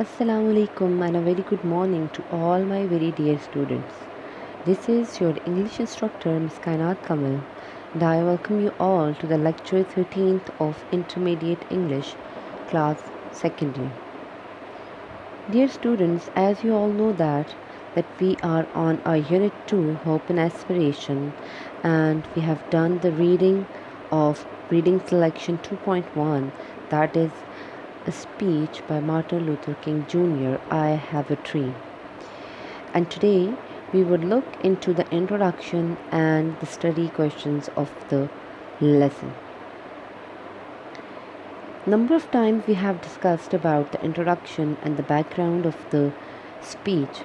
Assalamu alaikum and a very good morning to all my very dear students. This is your English instructor Ms. Kainat Kamal and I welcome you all to the lecture 13th of Intermediate English class 2nd year. Dear students, as you all know that we are on our unit 2 Hope and Aspiration, and we have done the reading of reading selection 2.1, that is a speech by Martin Luther King Jr., I Have a Dream. And today we would look into the introduction and the study questions of the lesson. Number of times we have discussed about the introduction and the background of the speech.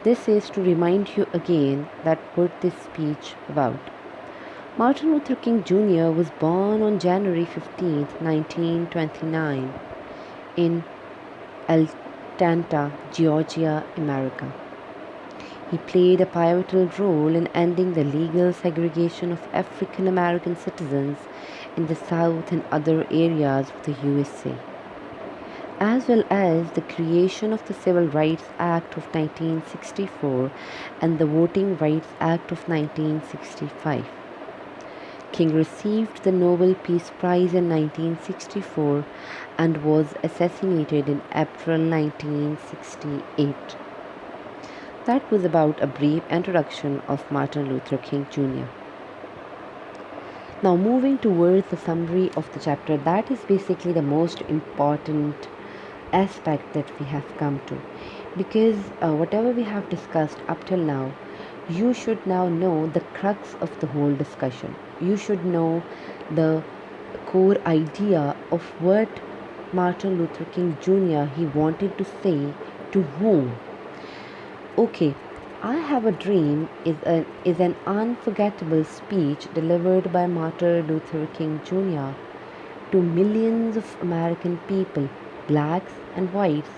This is to remind you again that what this speech about. Martin Luther King Jr. was born on January 15, 1929 in Atlanta, Georgia, America. He played a pivotal role in ending the legal segregation of African American citizens in the South and other areas of the USA, as well as the creation of the Civil Rights Act of 1964 and the Voting Rights Act of 1965. King received the Nobel Peace Prize in 1964 and was assassinated in April 1968. That was about a brief introduction of Martin Luther King Jr. Now, moving towards the summary of the chapter, that is basically the most important aspect that we have come to, because whatever we have discussed up till now, you should now know the crux of the whole discussion. You should know the core idea of what Martin Luther King Jr. he wanted to say to whom. Okay, I Have a Dream is an unforgettable speech delivered by Martin Luther King Jr. to millions of American people, blacks and whites,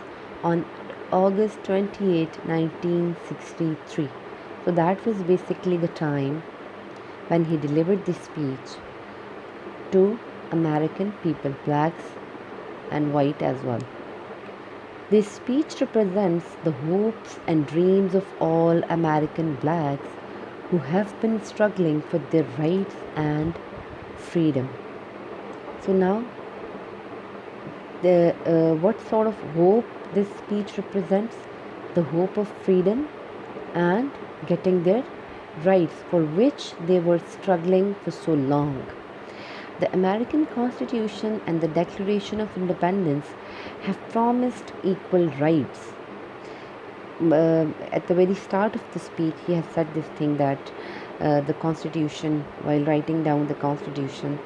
on August 28, 1963. So that was basically the time when he delivered this speech to American people, blacks and white as well. This speech represents the hopes and dreams of all American blacks who have been struggling for their rights and freedom. So now, what sort of hope this speech represents? The hope of freedom and getting their rights for which they were struggling for so long. The American Constitution and the Declaration of Independence have promised equal rights. At the very start of the speech, he has said this thing that the Constitution, while writing down the Constitution,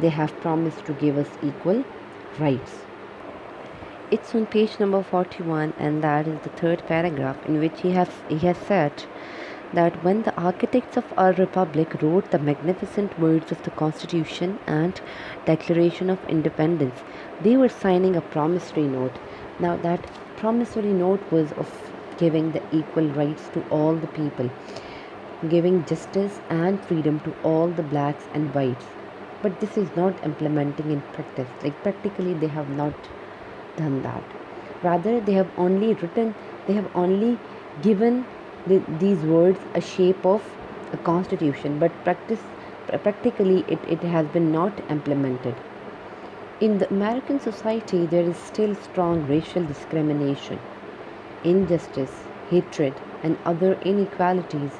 they have promised to give us equal rights. It's on page number 41, and that is the third paragraph, in which he has said that when the architects of our republic wrote the magnificent words of the Constitution and Declaration of Independence, they were signing a promissory note. Now, that promissory note was of giving the equal rights to all the people, giving justice and freedom to all the blacks and whites. But this is not implementing in practice. Like, practically, they have not done that. Rather, they have only given these words a shape of a constitution, but practically it has been not implemented. In the American society, there is still strong racial discrimination, injustice, hatred, and other inequalities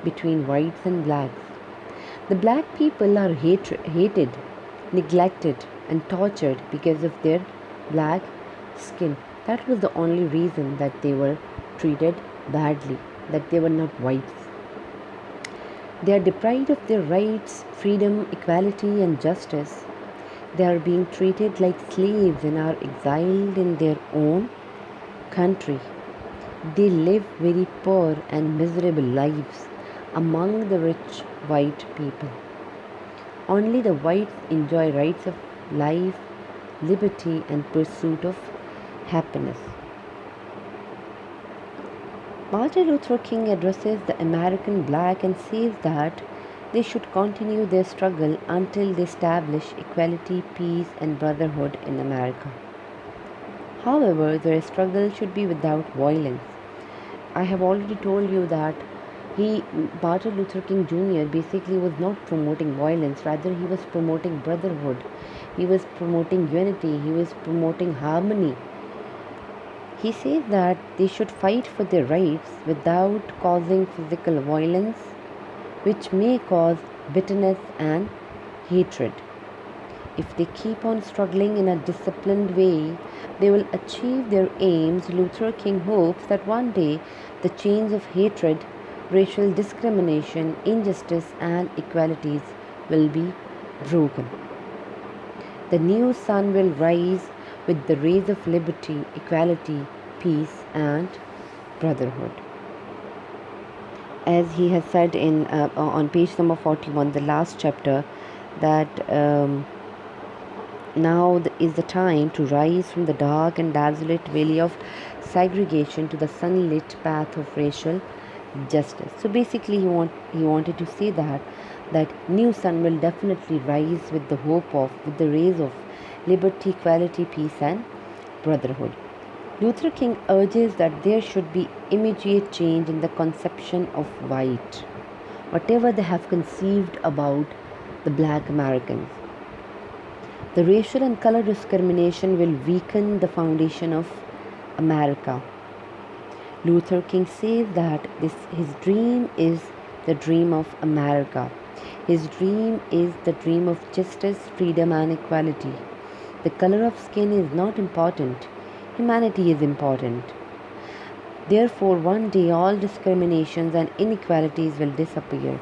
between whites and blacks. The black people are hated, neglected, and tortured because of their black skin. That was the only reason that they were treated badly, that they were not whites. They are deprived of their rights, freedom, equality, and justice. They are being treated like slaves and are exiled in their own country. They live very poor and miserable lives among the rich white people. Only the whites enjoy rights of life, liberty, and pursuit of happiness. Martin Luther King addresses the American black and says that they should continue their struggle until they establish equality, peace, and brotherhood in America. However, their struggle should be without violence. I have already told you that Martin Luther King Jr. basically was not promoting violence, rather, he was promoting brotherhood, he was promoting unity, he was promoting harmony. He says that they should fight for their rights without causing physical violence, which may cause bitterness and hatred. If they keep on struggling in a disciplined way, they will achieve their aims. Luther King hopes that one day the chains of hatred, racial discrimination, injustice, and inequalities will be broken. The new sun will rise with the rays of liberty, equality, peace, and brotherhood. As he has said on page number 41, the last chapter, that now is the time to rise from the dark and desolate valley of segregation to the sunlit path of racial justice. So basically, he wanted to say that new sun will definitely rise with with the rays of liberty, equality, peace, and brotherhood. Luther King urges that there should be immediate change in the conception of white, whatever they have conceived about the black Americans. The racial and color discrimination will weaken the foundation of America. Luther King says that his dream is the dream of America. His dream is the dream of justice, freedom, and equality. The color of skin is not important. Humanity is important. Therefore, one day all discriminations and inequalities will disappear.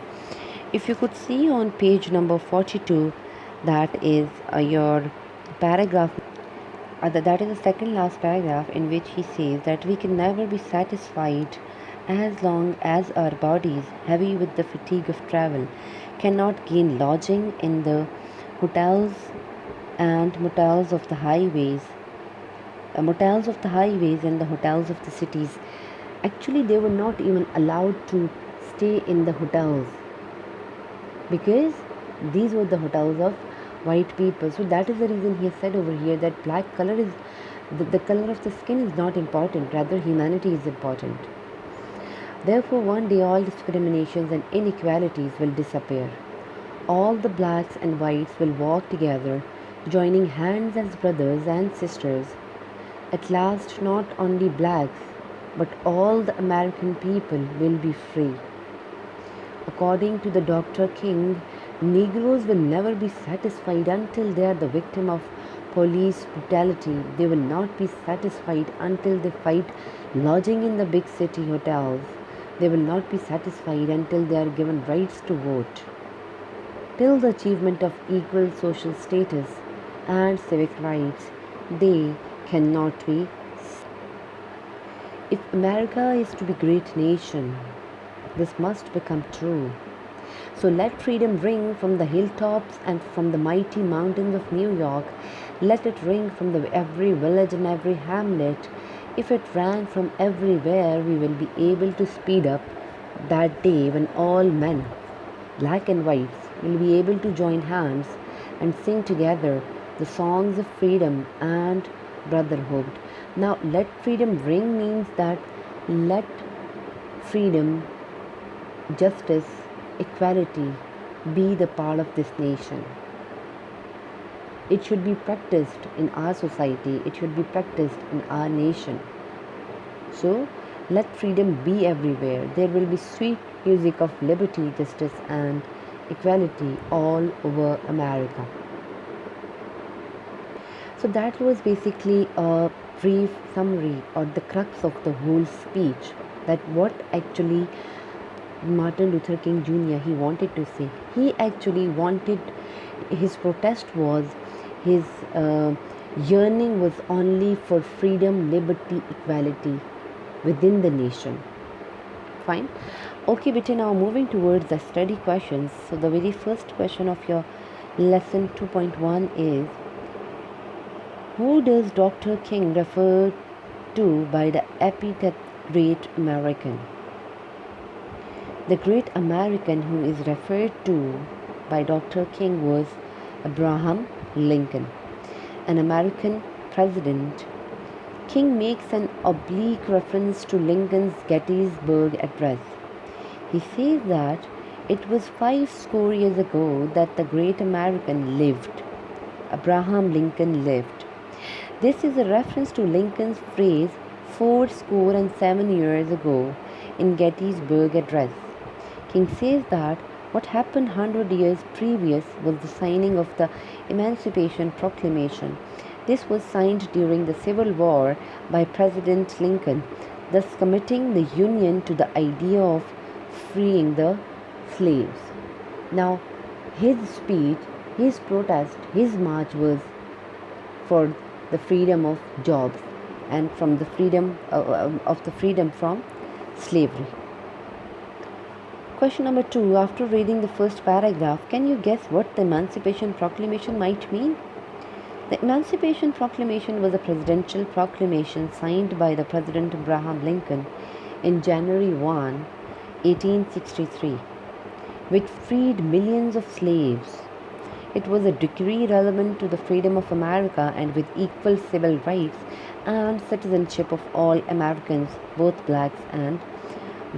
If you could see on page number 42, that is your paragraph. That is the second last paragraph, in which he says that we can never be satisfied as long as our bodies, heavy with the fatigue of travel, cannot gain lodging in the hotels and motels of the highways. Motels of the highways and the hotels of the cities. Actually, they were not even allowed to stay in the hotels, because these were the hotels of white people. So that is the reason he has said over here that black color is the color of the skin is not important, rather humanity is important. Therefore, one day all discriminations and inequalities will disappear. All the blacks and whites will walk together, joining hands as brothers and sisters. At last, not only blacks, but all the American people will be free. According to the Dr. King, Negroes will never be satisfied until they are the victim of police brutality. They will not be satisfied until they fight lodging in the big city hotels. They will not be satisfied until they are given rights to vote. Till the achievement of equal social status and civic rights, they cannot be. If America is to be a great nation, this must become true. So let freedom ring from the hilltops and from the mighty mountains of New York. Let it ring from every village and every hamlet. If it rang from everywhere, we will be able to speed up that day when all men, black and whites, will be able to join hands and sing together the songs of freedom and brotherhood. Now, let freedom ring means that let freedom, justice, equality be the part of this nation. It should be practiced in our society. It should be practiced in our nation. So, let freedom be everywhere. There will be sweet music of liberty, justice, and equality all over America. So that was basically a brief summary or the crux of the whole speech, that what actually Martin Luther King Jr. he wanted to say. He actually wanted, his protest was, his yearning was only for freedom, liberty, equality within the nation. Fine. Okay, beta, now moving towards the study questions. So the very first question of your lesson 2.1 is, who does Dr. King refer to by the epithet Great American? The Great American who is referred to by Dr. King was Abraham Lincoln, an American president King makes an oblique reference to Lincoln's Gettysburg Address. He says that it was 50 years ago that the great American lived. Abraham Lincoln lived. This is a reference to Lincoln's phrase 7 years ago in Gettysburg Address. King says that what happened 100 years previous was the signing of the Emancipation Proclamation. This was signed during the Civil War by President Lincoln, thus committing the Union to the idea of freeing the slaves. Now, his speech, his protest, his march was for the freedom of jobs and from the freedom from slavery. Question number 2. After reading the first paragraph, can you guess what the Emancipation Proclamation might mean? The Emancipation Proclamation was a presidential proclamation signed by the President Abraham Lincoln in January 1, 1863, which freed millions of slaves. It was a decree relevant to the freedom of America and with equal civil rights and citizenship of all Americans, both blacks and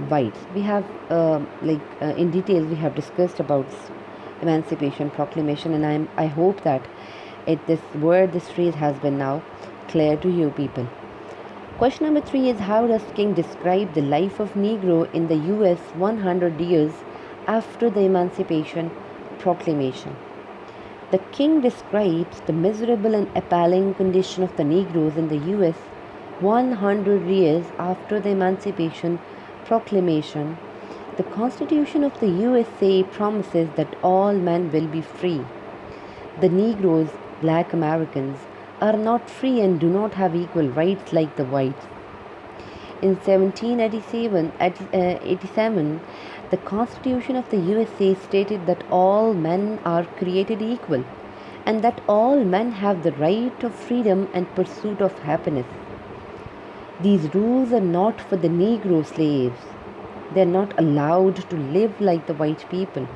whites. We have in detail we have discussed about Emancipation Proclamation, and I hope that this phrase has been now clear to you people. Question number 3 is, how does King describe the life of Negro in the US 100 years after the Emancipation Proclamation? The King describes the miserable and appalling condition of the Negroes in the US 100 years after the Emancipation Proclamation. The Constitution of the USA promises that all men will be free. The Negroes, black Americans, are not free and do not have equal rights like the whites. In 1787, the Constitution of the USA stated that all men are created equal and that all men have the right of freedom and pursuit of happiness. These rules are not for the Negro slaves. They are not allowed to live like the white people.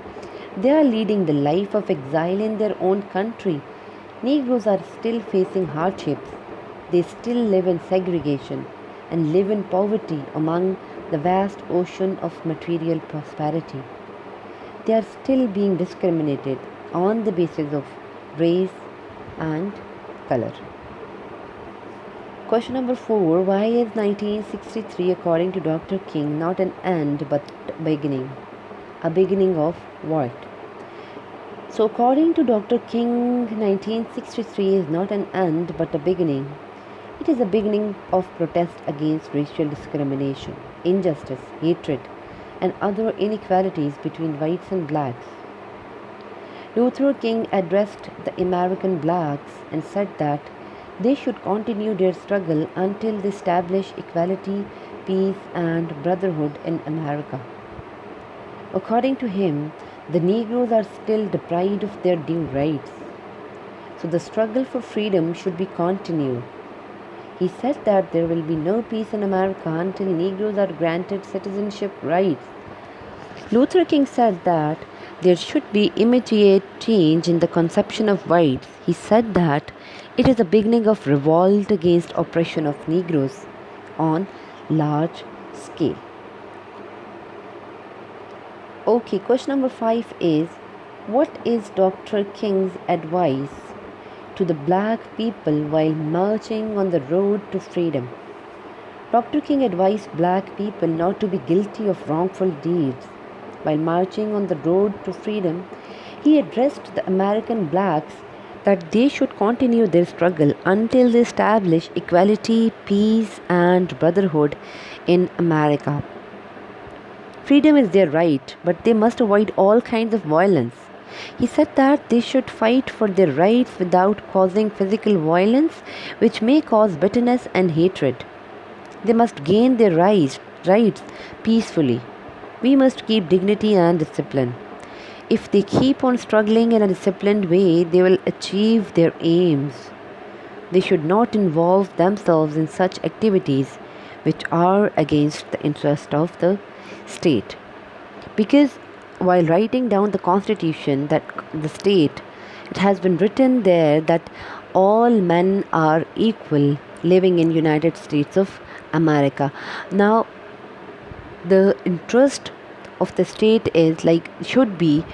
They are leading the life of exile in their own country. Negroes are still facing hardships. They still live in segregation and live in poverty among the vast ocean of material prosperity. They are still being discriminated on the basis of race and color. Question number 4. Why is 1963, according to Dr. King, not an end but a beginning? A beginning of what? So according to Dr. King, 1963 is not an end but a beginning. It is a beginning of protest against racial discrimination, injustice, hatred, and other inequalities between whites and blacks. Luther King addressed the American blacks and said that they should continue their struggle until they establish equality, peace, and brotherhood in America. According to him, the Negroes are still deprived of their due rights. So the struggle for freedom should be continued. He said that there will be no peace in America until Negroes are granted citizenship rights. Luther King said that there should be immediate change in the conception of whites. He said that it is a beginning of revolt against oppression of Negroes on large scale. Okay, question number 5 is, what is Dr. King's advice to the black people while marching on the road to freedom? Dr. King advised black people not to be guilty of wrongful deeds. While marching on the road to freedom, he addressed the American blacks that they should continue their struggle until they establish equality, peace, and brotherhood in America. Freedom is their right, but they must avoid all kinds of violence. He said that they should fight for their rights without causing physical violence, which may cause bitterness and hatred. They must gain their rights peacefully. We must keep dignity and discipline. If they keep on struggling in a disciplined way, they will achieve their aims. They should not involve themselves in such activities which are against the interest of the state. Because while writing down the Constitution, that the state, it has been written there that all men are equal living in United States of America. Now, the interest of the state is like should be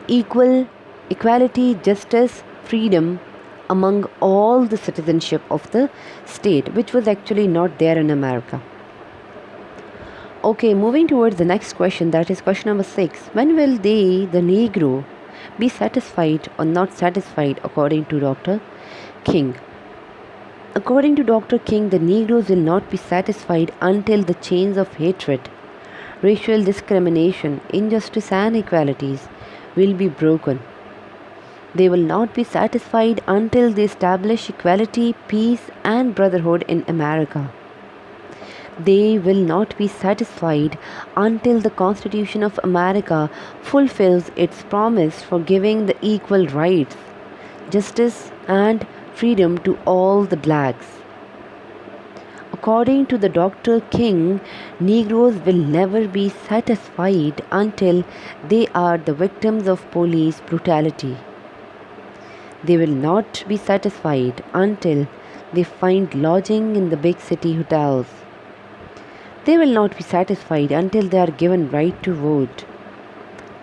equality, justice, freedom among all the citizenship of the state, which was actually not there in America. Okay, moving towards the next question, that is question number 6. When will they, the Negro, be satisfied or not satisfied according to Dr. King? According to Dr. King, the Negroes will not be satisfied until the chains of hatred, racial discrimination, injustice, and inequalities will be broken. They will not be satisfied until they establish equality, peace, and brotherhood in America. They will not be satisfied until the Constitution of America fulfills its promise for giving the equal rights, justice, and freedom to all the blacks. According to the Dr. King, Negroes will never be satisfied until they are the victims of police brutality. They will not be satisfied until they find lodging in the big city hotels. They will not be satisfied until they are given right to vote,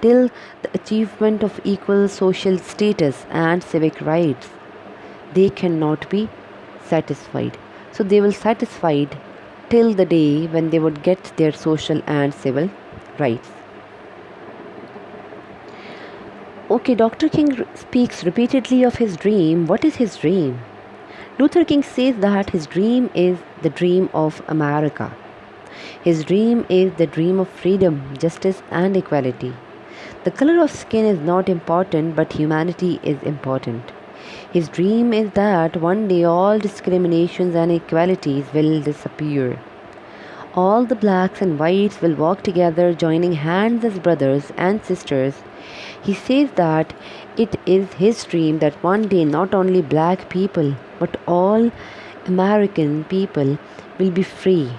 till the achievement of equal social status and civic rights. They cannot be satisfied. So they will satisfied till the day when they would get their social and civil rights. Okay, Dr. King speaks repeatedly of his dream. What is his dream? Luther King says that his dream is the dream of America. His dream is the dream of freedom, justice, and equality. The color of skin is not important, but humanity is important. His dream is that one day all discriminations and inequalities will disappear. All the blacks and whites will walk together, joining hands as brothers and sisters. He says that it is his dream that one day not only black people, but all American people will be free.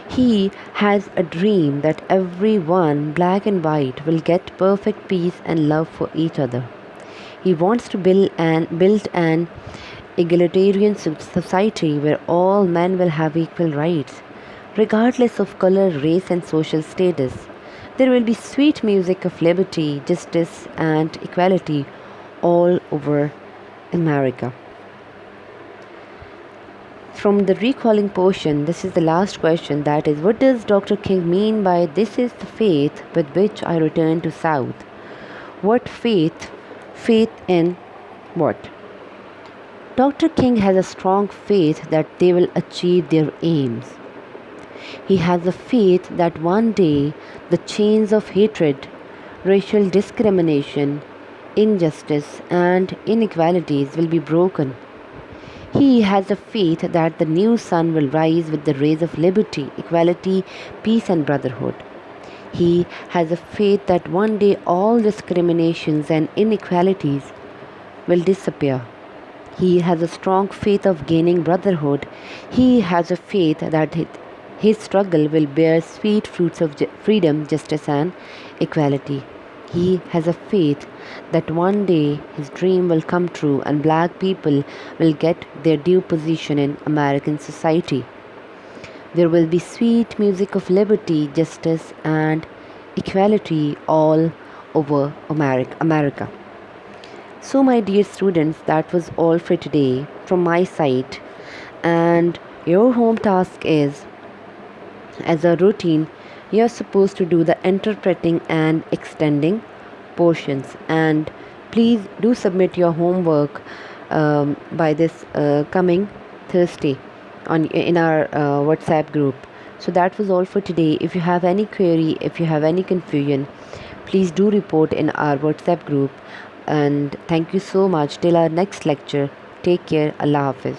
He has a dream that everyone, black and white, will get perfect peace and love for each other. He wants to build an egalitarian society where all men will have equal rights, regardless of color, race, and social status. There will be sweet music of liberty, justice, and equality all over America. From the recalling portion, this is the last question, that is, what does Dr. King mean by this is the faith with which I return to South? What faith? Faith in what? Dr. King has a strong faith that they will achieve their aims. He has a faith that one day the chains of hatred, racial discrimination, injustice, and inequalities will be broken. He has a faith that the new sun will rise with the rays of liberty, equality, peace, and brotherhood. He has a faith that one day all discriminations and inequalities will disappear. He has a strong faith of gaining brotherhood. He has a faith that his struggle will bear sweet fruits of freedom, justice, and equality. He has a faith that one day his dream will come true and black people will get their due position in American society. There will be sweet music of liberty, justice, and equality all over America. So, my dear students, that was all for today from my side. And your home task is, as a routine, you're supposed to do the interpreting and extending portions. And please do submit your homework by this coming Thursday in our WhatsApp group. So that was all for today. If you have any query, if you have any confusion, please do report in our WhatsApp group. And thank you so much. Till our next lecture, take care. Allah Hafiz.